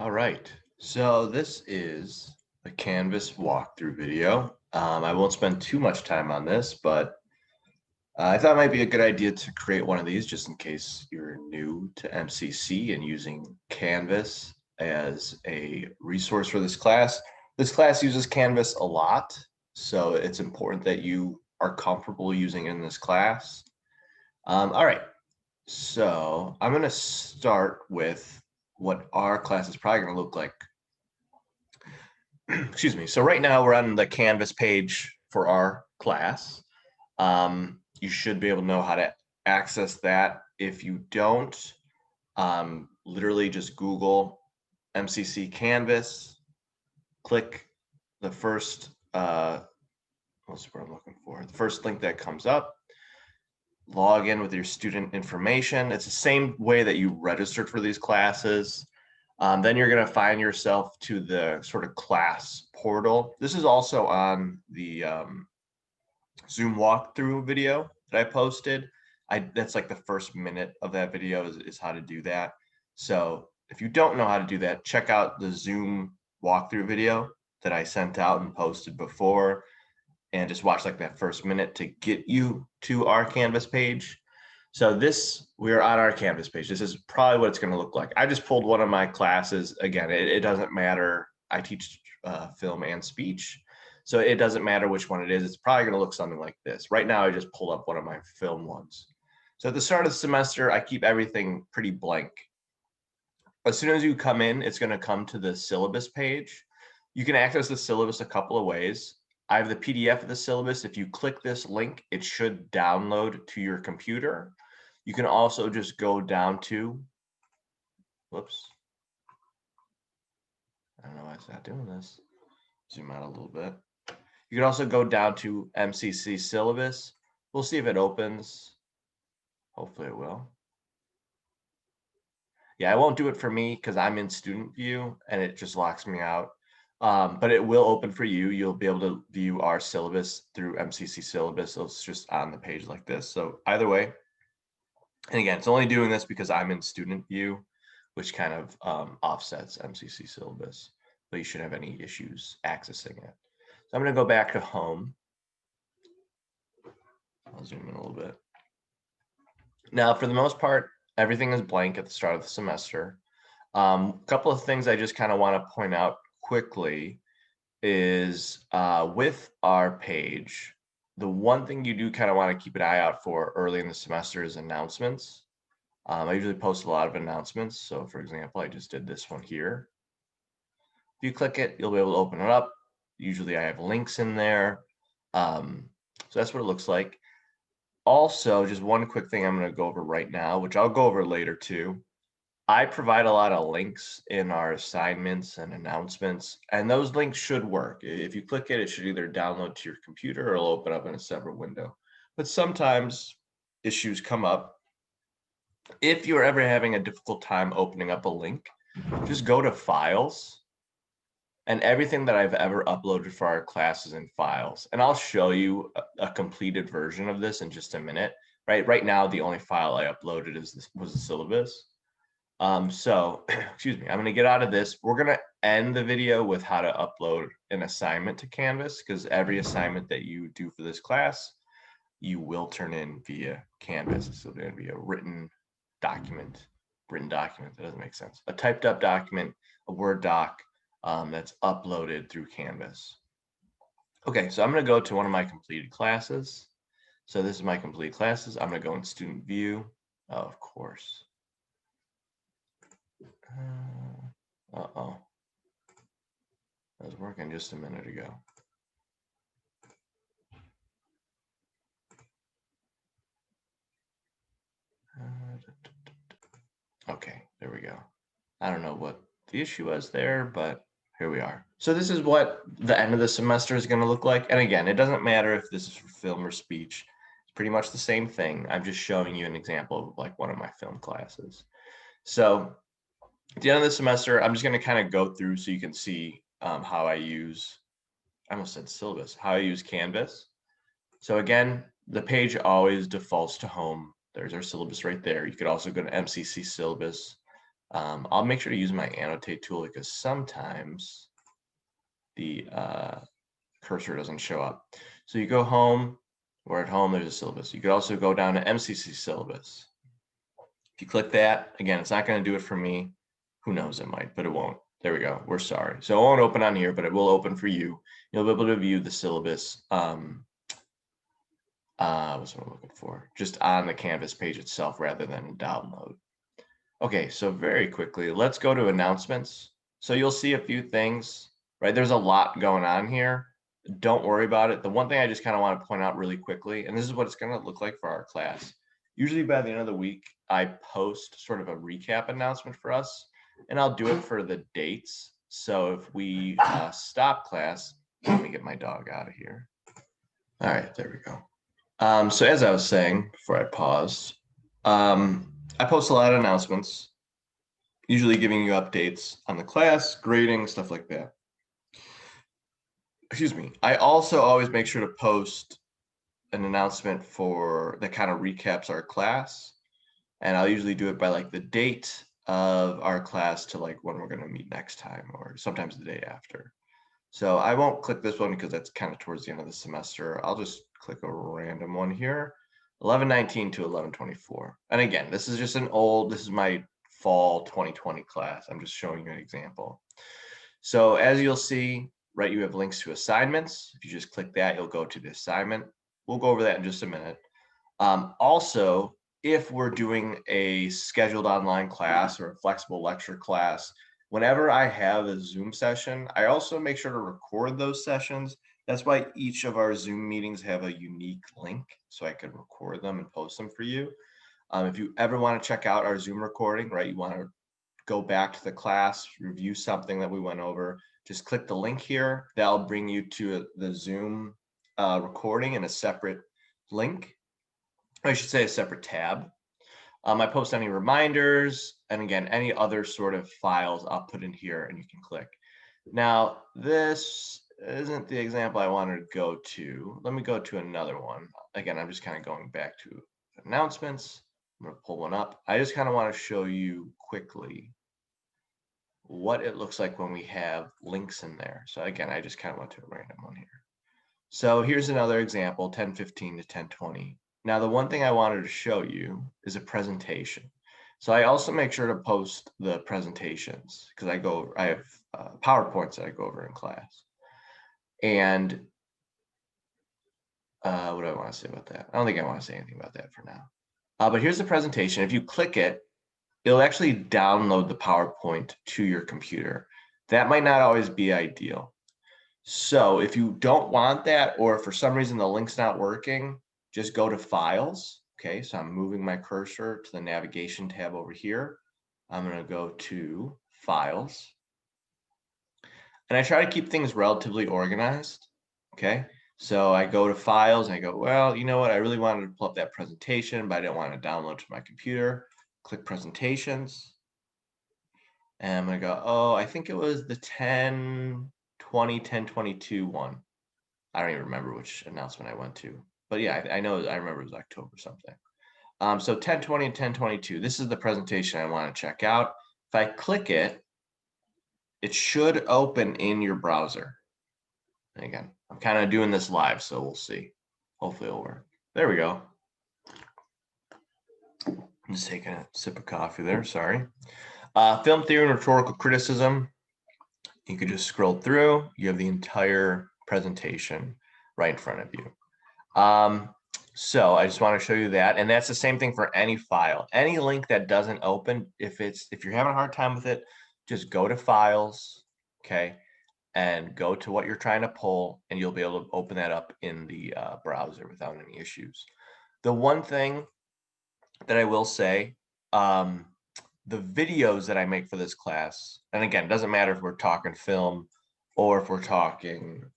All right, so this is a Canvas walkthrough video. I won't spend too much time on this, but I thought it might be a good idea to create one of these just in case you're new to MCC and using Canvas as a resource for this class. This class uses Canvas a lot, so it's important that you are comfortable using it in this class. All right, so I'm going to start with what our class is probably going to look like. Excuse me. So right now we're on the Canvas page for our class. You should be able to know how to access that. If you don't, literally just Google MCC Canvas, click the first, what's what I'm looking for? The first link that comes up, log in with your student information. It's the same way that you registered for these classes. Then you're going to find yourself to the sort of class portal. This is also on the Zoom walkthrough video that I posted. That's like the first minute of that video is how to do that. So if you don't know how to do that, check out the Zoom walkthrough video that I sent out and posted before, and just watch like that first minute to get you to our Canvas page. So we're on our Canvas page. This is probably what it's going to look like. I just pulled one of my classes. Again, it doesn't matter. I teach film and speech, so it doesn't matter which one it is. It's probably going to look something like this. Right now, I just pulled up one of my film ones. So at the start of the semester, I keep everything pretty blank. As soon as you come in, it's going to come to the syllabus page. You can access the syllabus a couple of ways. I have the PDF of the syllabus. If you click this link, it should download to your computer. You can also just go down to, whoops. I don't know why it's not doing this. Zoom out a little bit. You can also go down to MCC syllabus. We'll see if it opens. Hopefully it will. Yeah, it won't do it for me because I'm in student view and it just locks me out. But it will open for you. You'll be able to view our syllabus through MCC syllabus. So it's just on the page like this. So either way, and again, it's only doing this because I'm in student view, which kind of offsets MCC syllabus, but you shouldn't have any issues accessing it. So I'm going to go back to home. I'll zoom in a little bit. Now, for the most part, everything is blank at the start of the semester. A couple of things I just kind of want to point out quickly is with our page, the one thing you do kind of want to keep an eye out for early in the semester is announcements. I usually post a lot of announcements. So for example, I just did this one here. If you click it, you'll be able to open it up. Usually I have links in there. So that's what it looks like. Also, just one quick thing I'm going to go over right now, which I'll go over later too. I provide a lot of links in our assignments and announcements, and those links should work. If you click it, it should either download to your computer or it'll open up in a separate window. But sometimes issues come up. If you're ever having a difficult time opening up a link, just go to Files, and everything that I've ever uploaded for our class is in Files. And I'll show you a completed version of this in just a minute. Right now, the only file I uploaded was the syllabus. So, excuse me, I'm going to get out of this. We're going to end the video with how to upload an assignment to Canvas, because every assignment that you do for this class, you will turn in via Canvas. This will be a written document. That doesn't make sense. A typed up document, a Word doc that's uploaded through Canvas. Okay, so I'm going to go to one of my completed classes. So this is my completed classes. I'm going to go in student view, of course. Uh-oh. That was working just a minute ago. Okay, there we go. I don't know what the issue was there, but here we are. So this is what the end of the semester is going to look like. And again, it doesn't matter if this is for film or speech. It's pretty much the same thing. I'm just showing you an example of like one of my film classes. So at the end of the semester, I'm just going to kind of go through so you can see how I almost said syllabus, how I use Canvas. So again, the page always defaults to home. There's our syllabus right there. You could also go to MCC syllabus. I'll make sure to use my annotate tool because sometimes the cursor doesn't show up. So you go home, we're at home, there's a syllabus. You could also go down to MCC syllabus. If you click that, again, it's not going to do it for me. Who knows, it might, but it won't. There we go. We're sorry. So it won't open on here, but it will open for you. You'll be able to view the syllabus. What's what I'm looking for? Just on the Canvas page itself rather than download. Okay, so very quickly, let's go to announcements. So you'll see a few things, right? There's a lot going on here. Don't worry about it. The one thing I just kind of want to point out really quickly, and this is what it's going to look like for our class. Usually by the end of the week, I post sort of a recap announcement for us, and I'll do it for the dates. So if we stop class, let me get my dog out of here. All right, there we go. So as I was saying, before I paused, I post a lot of announcements, usually giving you updates on the class, grading, stuff like that. Excuse me. I also always make sure to post an announcement for that kind of recaps our class. And I'll usually do it by like the date of our class to like when we're going to meet next time, or sometimes the day after. So I won't click this one because that's kind of towards the end of the semester. I'll just click a random one here, 11/19 to 11/24. And again, this is just this is my fall 2020 class. I'm just showing you an example. So as you'll see, right, you have links to assignments. If you just click that, you'll go to the assignment. We'll go over that in just a minute. Also, if we're doing a scheduled online class or a flexible lecture class, whenever I have a Zoom session, I also make sure to record those sessions. That's why each of our Zoom meetings have a unique link, so I can record them and post them for you. If you ever want to check out our Zoom recording, right, you want to go back to the class, review something that we went over, just click the link here. That'll bring you to the Zoom recording in a separate link. I should say a separate tab. I post any reminders, and again, any other sort of files I'll put in here and you can click. Now, this isn't the example I wanted to go to. Let me go to another one. Again, I'm just kind of going back to announcements. I'm going to pull one up. I just kind of want to show you quickly what it looks like when we have links in there. So again, I just kind of went to a random one here. So here's another example, 10:15 to 10:20. Now, the one thing I wanted to show you is a presentation. So I also make sure to post the presentations because I have PowerPoints that I go over in class. And what do I want to say about that? I don't think I want to say anything about that for now. But here's the presentation. If you click it, it'll actually download the PowerPoint to your computer. That might not always be ideal. So if you don't want that, or for some reason the link's not working, just go to Files. Okay, so I'm moving my cursor to the navigation tab over here. I'm going to go to Files. And I try to keep things relatively organized. Okay, so I go to Files and I go, well, you know what? I really wanted to pull up that presentation, but I didn't want to download to my computer. Click Presentations. And I'm going to go, oh, I think it was the 10/20, 10/22 one. I don't even remember which announcement I went to. But yeah, I remember it was October something. So 10/20 and 10/22, this is the presentation I want to check out. If I click it, it should open in your browser. And again, I'm kind of doing this live, so we'll see. Hopefully it'll work. There we go. I'm just taking a sip of coffee there, sorry. Film theory and rhetorical criticism. You could just scroll through. You have the entire presentation right in front of you. So I just want to show you that, and that's the same thing for any file. Any link that doesn't open, if you're having a hard time with it, just go to Files, okay, and go to what you're trying to pull, and you'll be able to open that up in the browser without any issues. The one thing that I will say, the videos that I make for this class, and again, it doesn't matter if we're talking film or if we're talking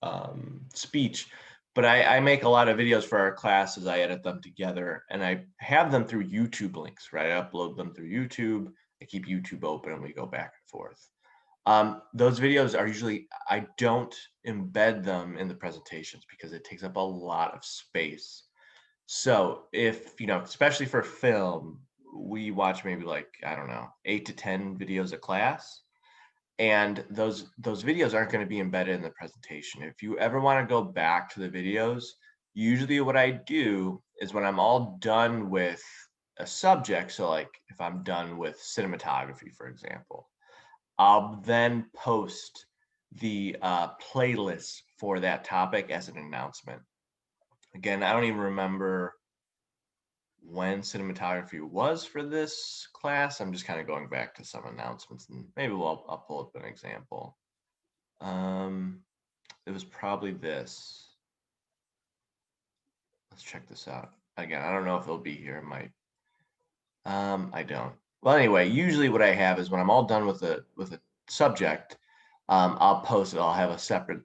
speech, but I make a lot of videos for our classes. I edit them together and I have them through YouTube links, right? I upload them through YouTube. I keep YouTube open and we go back and forth. Those videos are usually, I don't embed them in the presentations because it takes up a lot of space. So if, especially for film, we watch maybe like, I don't know, 8 to 10 videos a class. And those videos aren't going to be embedded in the presentation. If you ever want to go back to the videos, usually what I do is when I'm all done with a subject, so like if I'm done with cinematography, for example, I'll then post the playlist for that topic as an announcement. Again, I don't even remember when cinematography was for this class. I'm just kind of going back to some announcements, and maybe I'll pull up an example. It was probably this. Let's check this out. Again, I don't know if it'll be here. It might. I don't. Well, anyway, usually what I have is when I'm all done with a subject, I'll post it. I'll have a separate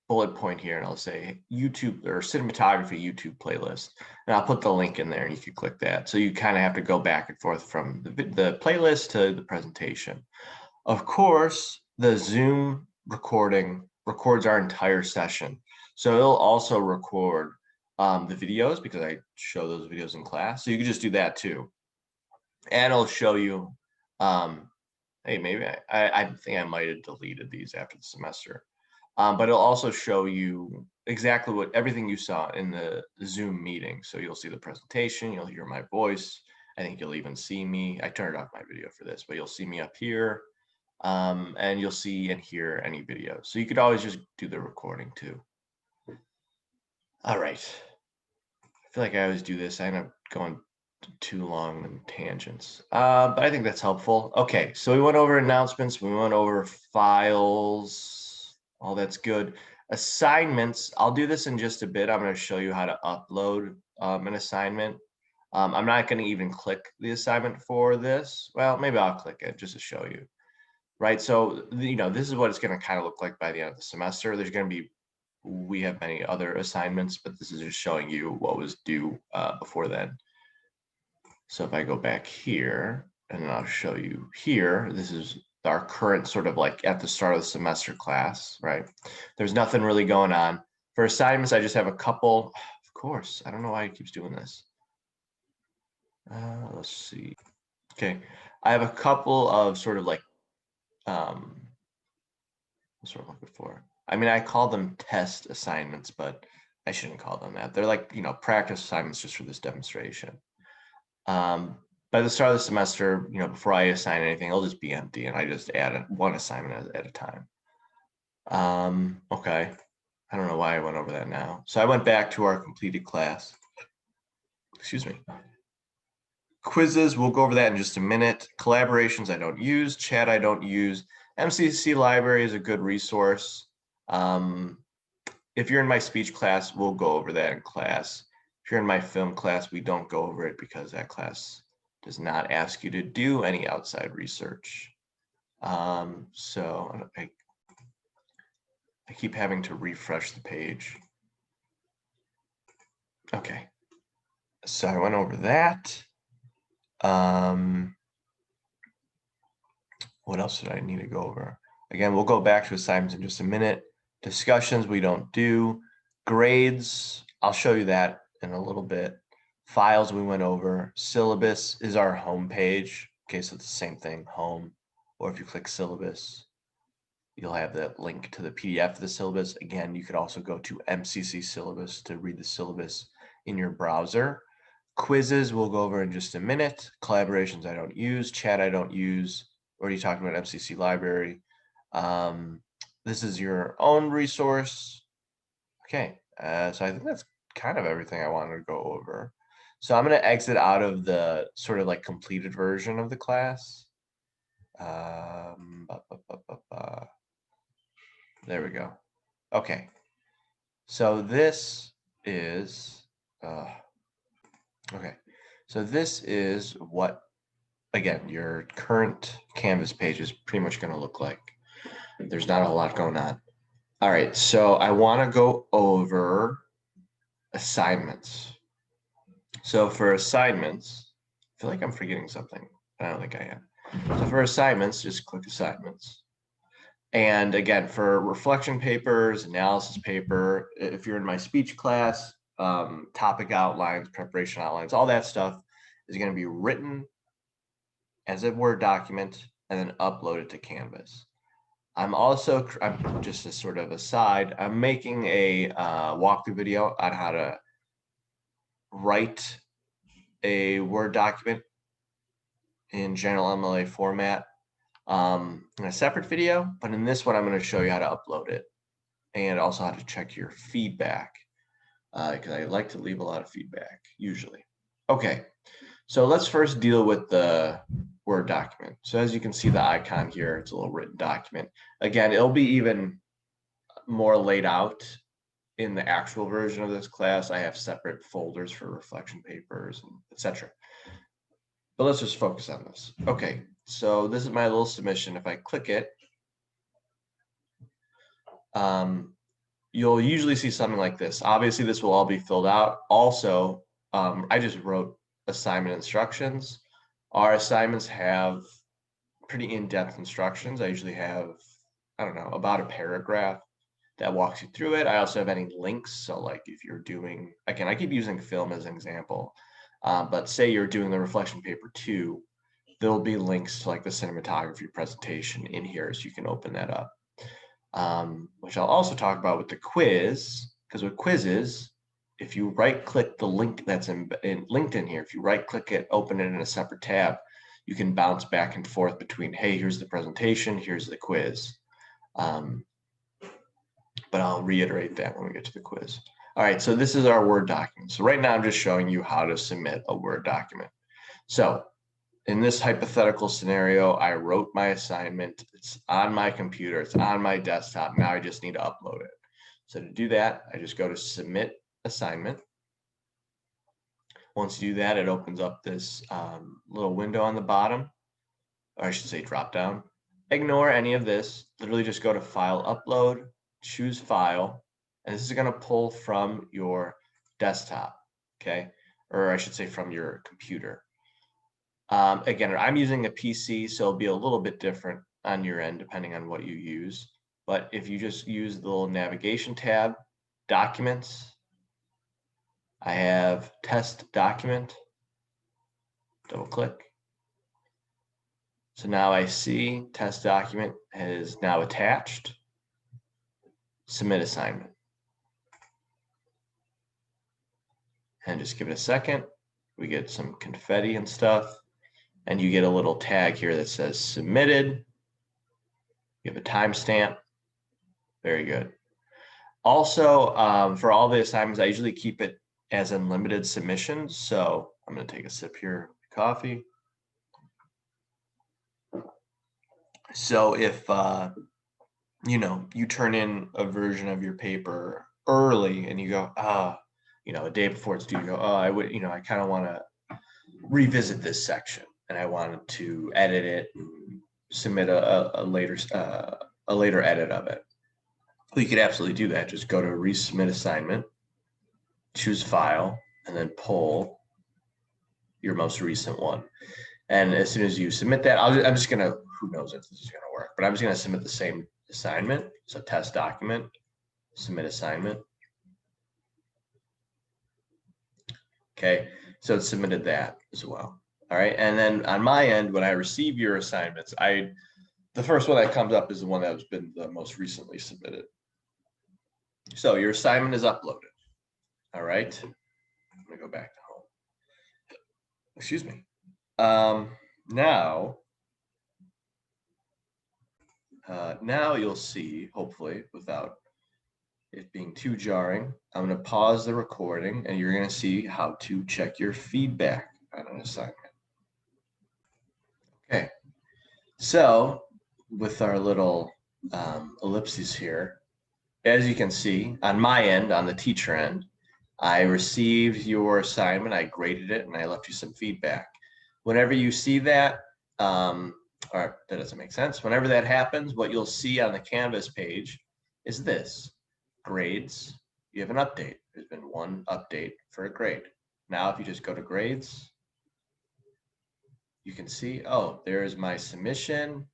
bullet point here, and I'll say YouTube or cinematography YouTube playlist, and I'll put the link in there, and you can click that. So you kind of have to go back and forth from the playlist to the presentation. Of course, the Zoom recording records our entire session, so it'll also record the videos because I show those videos in class. So you can just do that too, and it'll show you. Hey, maybe I think I might have deleted these after the semester. But it'll also show you exactly what everything you saw in the Zoom meeting. So you'll see the presentation, you'll hear my voice. I think you'll even see me. I turned off my video for this, but you'll see me up here, and you'll see and hear any videos. So you could always just do the recording too. All right. I feel like I always do this. I end up going too long in tangents, but I think that's helpful. Okay, so we went over announcements, we went over files, all that's good. Assignments, I'll do this in just a bit. I'm going to show you how to upload an assignment. I'm not going to even click the assignment for this. Well, maybe I'll click it just to show you. Right, so this is what it's going to kind of look like by the end of the semester. There's going to be, we have many other assignments, but this is just showing you what was due before then. So if I go back here, and I'll show you here, this is our current sort of like at the start of the semester class, right? There's nothing really going on. For assignments, I just have a couple. Of course, I don't know why it keeps doing this. Let's see. Okay, I have a couple of sort of like, what's what I'm looking for? I mean, I call them test assignments, but I shouldn't call them that. They're like, practice assignments just for this demonstration. By the start of the semester, before I assign anything, it'll just be empty, and I just add one assignment at a time. Okay. I don't know why I went over that now. So I went back to our completed class. Excuse me. Quizzes, we'll go over that in just a minute. Collaborations, I don't use. Chat, I don't use. MCC library is a good resource. If you're in my speech class, we'll go over that in class. If you're in my film class, we don't go over it because that class does not ask you to do any outside research. So I keep having to refresh the page. Okay, so I went over that. What else did I need to go over? Again, we'll go back to assignments in just a minute. Discussions, we don't do. Grades, I'll show you that in a little bit. Files, we went over. Syllabus is our home page. Okay, so it's the same thing, home. Or if you click syllabus, you'll have the link to the PDF of the syllabus. Again, you could also go to MCC syllabus to read the syllabus in your browser. Quizzes, we'll go over in just a minute. Collaborations, I don't use. Chat, I don't use. Already talked about MCC library. This is your own resource. Okay, so I think that's kind of everything I wanted to go over. So I'm going to exit out of the sort of like completed version of the class. There we go. Okay, so this is okay. So this is what, again, your current Canvas page is pretty much going to look like. There's not a whole lot going on. All right, so I want to go over assignments. So for assignments, I feel like I'm forgetting something. I don't think I am. So for assignments, just click assignments. And again, for reflection papers, analysis paper, if you're in my speech class, topic outlines, preparation outlines, all that stuff is going to be written as a Word document and then uploaded to Canvas. I'm just a sort of aside, I'm making a walkthrough video on how to write a Word document in General MLA format in a separate video, but in this one, I'm going to show you how to upload it and also how to check your feedback because I like to leave a lot of feedback usually. Okay, so let's first deal with the Word document. So as you can see the icon here, it's a little written document. Again, it'll be even more laid out in the actual version of this class. I have separate folders for reflection papers, and etc. But let's just focus on this. Okay, so this is my little submission. If I click it, you'll usually see something like this. Obviously, this will all be filled out. Also, I just wrote assignment instructions. Our assignments have pretty in-depth instructions. I usually have, I don't know, about a paragraph that walks you through it. I also have any links. So like if you're doing, again, I keep using film as an example, but say you're doing the reflection paper 2, there'll be links to like the cinematography presentation in here, so you can open that up. Which I'll also talk about with the quiz, because with quizzes, if you right-click the link that's linked in here, if you right-click it, open it in a separate tab, you can bounce back and forth between, hey, here's the presentation, here's the quiz. But I'll reiterate that when we get to the quiz. All right, so this is our Word document. So right now I'm just showing you how to submit a Word document. So in this hypothetical scenario, I wrote my assignment. It's on my computer. It's on my desktop. Now I just need to upload it. So to do that, I just go to Submit Assignment. Once you do that, it opens up this little window on the bottom, or I should say drop down. Ignore any of this. Literally just go to File, Upload, choose File, and this is going to pull from your desktop, okay? Or I should say from your computer. Again, I'm using a PC, so it'll be a little bit different on your end depending on what you use. But if you just use the little navigation tab, Documents, I have Test Document, double click. So now I see Test Document is now attached. Submit Assignment. And just give it a second. We get some confetti and stuff. And you get a little tag here that says submitted. You have a timestamp. Very good. Also, for all the assignments, I usually keep it as unlimited submissions. So I'm going to take a sip here of coffee. So if, you turn in a version of your paper early and you go, a day before it's due, you go, I kind of want to revisit this section and I wanted to edit it, and submit a later edit of it. Well, you could absolutely do that. Just go to Resubmit Assignment, choose File, and then pull your most recent one. And as soon as you submit that, I'm just gonna, who knows if this is gonna work, but I'm just gonna submit the same assignment. So Test Document, Submit Assignment. Okay, so it submitted that as well. All right, and then on my end, when I receive your assignments, the first one that comes up is the one that has been the most recently submitted. So your assignment is uploaded. All right, I'm gonna go back to home. Excuse me. Now you'll see, hopefully, without it being too jarring, I'm going to pause the recording and you're going to see how to check your feedback on an assignment. Okay, so with our little ellipses here, as you can see, on my end, on the teacher end, I received your assignment, I graded it, and I left you some feedback. Whenever you see that, or that doesn't make sense, whenever that happens, what you'll see on the Canvas page is this, grades, you have an update. There's been one update for a grade. Now, if you just go to grades, you can see, oh, there's my submission.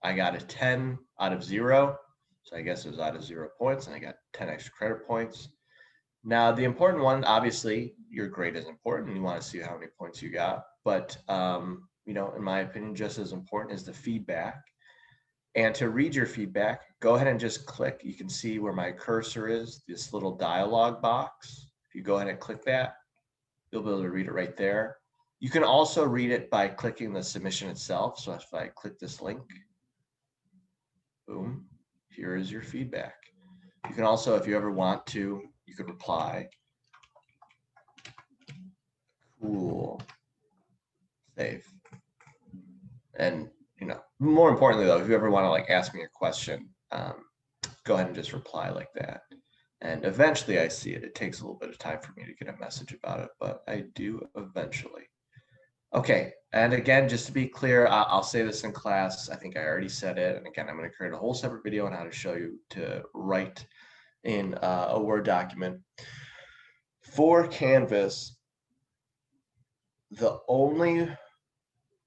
I got a 10 out of 0. So I guess it was out of 0 points and I got 10 extra credit points. Now, the important one, obviously, your grade is important. You want to see how many points you got. But, you know, in my opinion, just as important is the feedback. And to read your feedback, go ahead and just click. You can see where my cursor is, this little dialog box. If you go ahead and click that, you'll be able to read it right there. You can also read it by clicking the submission itself. So if I click this link, boom, here is your feedback. You can also, if you ever want to, you could reply. Cool. Save. And, you know, more importantly though, if you ever want to like ask me a question, go ahead and just reply like that. And eventually I see it. It takes a little bit of time for me to get a message about it, but I do eventually. Okay, and again, just to be clear, I'll say this in class. I think I already said it. And again, I'm going to create a whole separate video on how to show you to write in a Word document. For Canvas, the only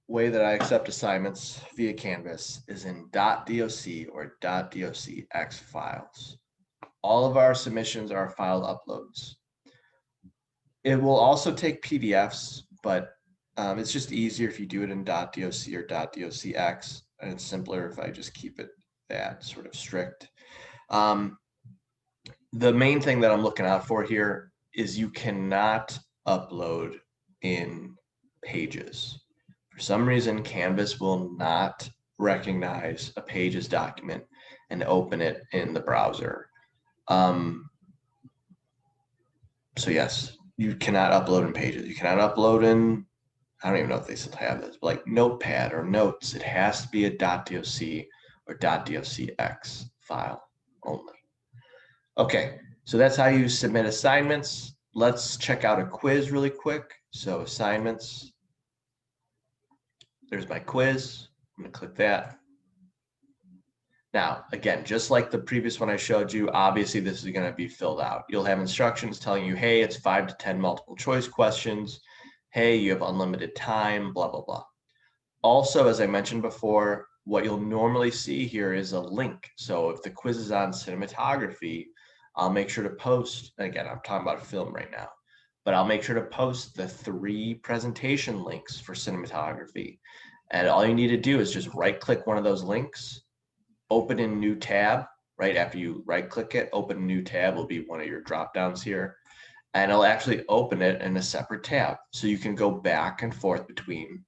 way that I accept assignments via Canvas is in .doc or .docx files. All of our submissions are file uploads. It will also take PDFs, but it's just easier if you do it in .doc or .docx, and it's simpler if I just keep it that sort of strict. The main thing that I'm looking out for here is you cannot upload in Pages. For some reason, Canvas will not recognize a Pages document and open it in the browser. So yes, you cannot upload in Pages. You cannot upload in, I don't even know if they still have this, but like Notepad or Notes. It has to be a .doc or .docx file only. Okay, so that's how you submit assignments. Let's check out a quiz really quick. So assignments, there's my quiz. I'm gonna click that. Now, again, just like the previous one I showed you, obviously this is gonna be filled out. You'll have instructions telling you, hey, it's 5 to 10 multiple choice questions. Hey, you have unlimited time, blah, blah, blah. Also, as I mentioned before, what you'll normally see here is a link. So if the quiz is on cinematography, I'll make sure to post, again, I'm talking about film right now, but I'll make sure to post the 3 presentation links for cinematography. And all you need to do is just right click one of those links, open in new tab, right after you right click it, open a new tab will be one of your drop downs here. And it'll actually open it in a separate tab. So you can go back and forth between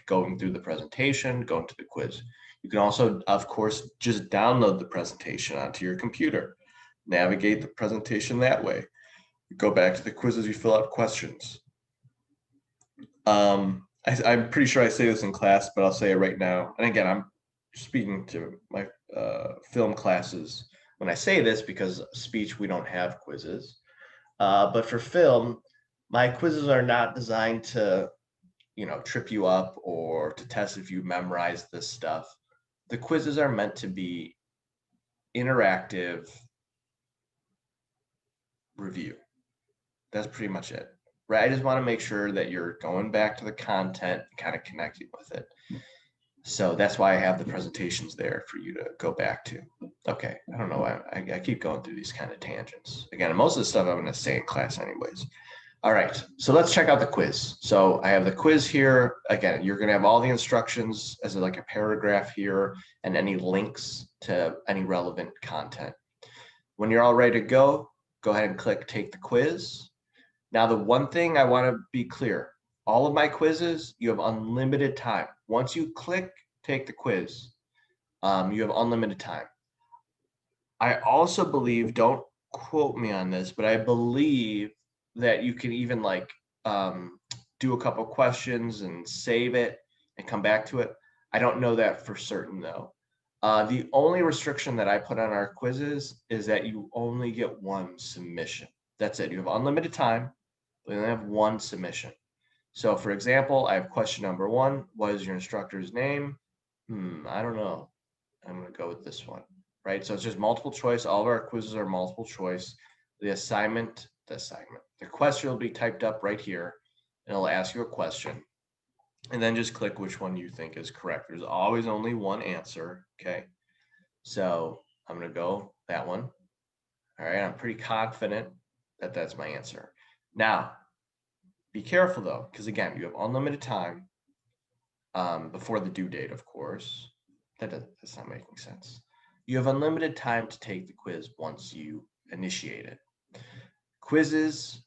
going through the presentation, going to the quiz. You can also, of course, just download the presentation onto your computer, navigate the presentation that way. Go back to the quizzes, you fill out questions. I'm pretty sure I say this in class, but I'll say it right now. And again, I'm speaking to my film classes when I say this, because speech, we don't have quizzes. But for film, my quizzes are not designed to, you know, trip you up or to test if you memorize this stuff. The quizzes are meant to be interactive review. That's pretty much it, right? I just want to make sure that you're going back to the content and kind of connecting with it. So that's why I have the presentations there for you to go back to. Okay, I don't know why I keep going through these kind of tangents. Again, most of the stuff I'm going to say in class anyways. All right, so let's check out the quiz. So I have the quiz here. Again, you're going to have all the instructions as like a paragraph here and any links to any relevant content. When you're all ready to go ahead and click take the quiz. Now, the one thing I want to be clear, all of my quizzes, you have unlimited time. Once you click take the quiz, you have unlimited time. I also believe, don't quote me on this, but I believe that you can even like do a couple questions and save it and come back to it. I don't know that for certain though. The only restriction that I put on our quizzes is that you only get 1 submission. That's it. You have unlimited time, but you only have 1 submission. So for example, I have question number 1. What is your instructor's name? I don't know. I'm going to go with this one, right? So it's just multiple choice. All of our quizzes are multiple choice. The question will be typed up right here, and it'll ask you a question. And then just click which one you think is correct. There's always only 1 answer, okay? So I'm going to go that one. All right, I'm pretty confident that's my answer. Now, be careful though, because again, you have unlimited time before the due date, of course. That's not making sense. You have unlimited time to take the quiz once you initiate it. Quizzes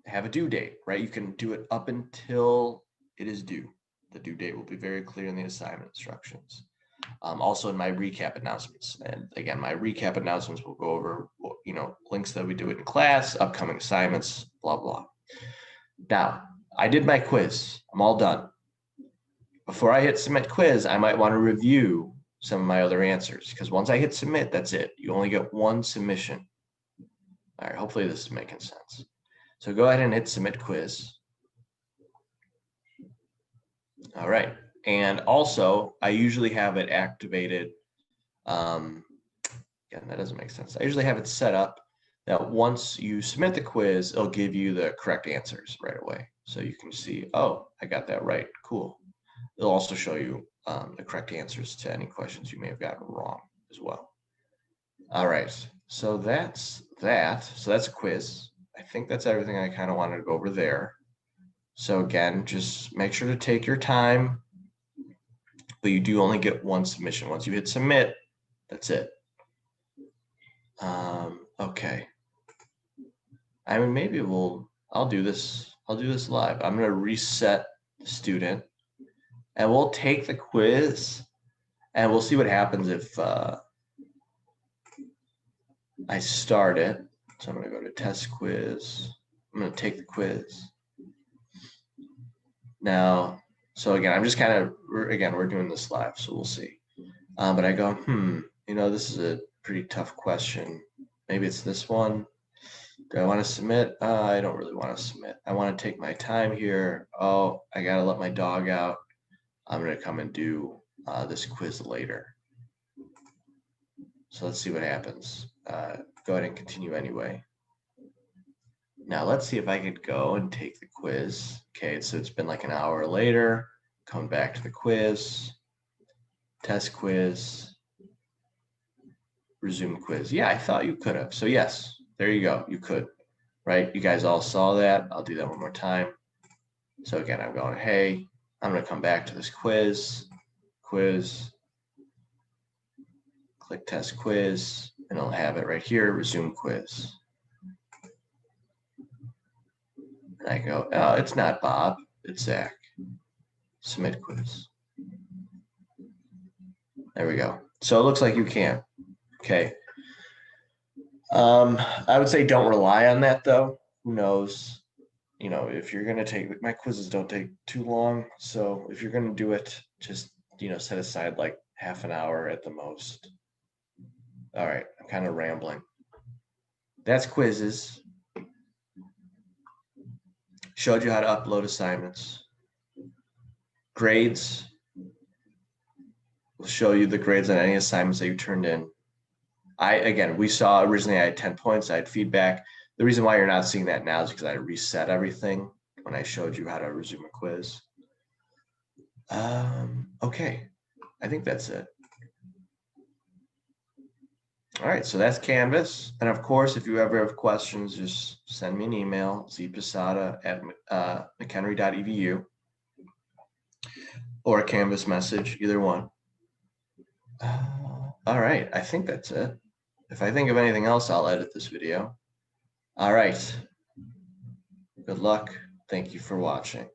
have a due date, right? You can do it up until it is due. The due date will be very clear in the assignment instructions. Also in my recap announcements. And again, my recap announcements will go over, links that we do it in class, upcoming assignments, blah, blah. Now, I did my quiz. I'm all done. Before I hit submit quiz, I might want to review some of my other answers because once I hit submit, that's it. You only get one submission. All right, hopefully this is making sense. So go ahead and hit submit quiz. All right. And also, I usually have it activated. Again, that doesn't make sense. I usually have it set up that once you submit the quiz, it'll give you the correct answers right away. So you can see, oh, I got that right. Cool. It'll also show you the correct answers to any questions you may have gotten wrong as well. All right. So that's that. So that's a quiz. I think that's everything I kind of wanted to go over there. So again, just make sure to take your time, but you do only get one submission. Once you hit submit, that's it. Okay. I mean, maybe I'll do this live. I'm going to reset the student and we'll take the quiz and we'll see what happens if I start it. So I'm going to go to test quiz. I'm going to take the quiz. Now, so again, I'm just kind of, we're doing this live, so we'll see. But I go, this is a pretty tough question. Maybe it's this one. Do I want to submit? I don't really want to submit. I want to take my time here. Oh, I got to let my dog out. I'm going to come and do this quiz later. So let's see what happens. Go ahead and continue anyway. Now let's see if I could go and take the quiz. Okay, so it's been like an hour later. Coming back to the quiz. Test quiz. Resume quiz. Yeah, I thought you could have. So yes, there you go. You could, right? You guys all saw that. I'll do that one more time. So again, I'm going, hey, I'm going to come back to this quiz. Click test quiz, and I'll have it right here, resume quiz. And I go, oh, it's not Bob, it's Zach. Submit quiz. There we go. So it looks like you can. Okay. I would say don't rely on that though. Who knows? If you're gonna take my quizzes don't take too long. So if you're gonna do it, just set aside like half an hour at the most. All right, I'm kind of rambling. That's quizzes. Showed you how to upload assignments. Grades. We'll show you the grades on any assignments that you turned in. We saw originally I had 10 points. I had feedback. The reason why you're not seeing that now is because I reset everything when I showed you how to resume a quiz. Okay, I think that's it. All right, so that's Canvas. And of course, if you ever have questions, just send me an email, zposada@mchenry.edu, or a Canvas message, either one. All right, I think that's it. If I think of anything else, I'll edit this video. All right. Good luck. Thank you for watching.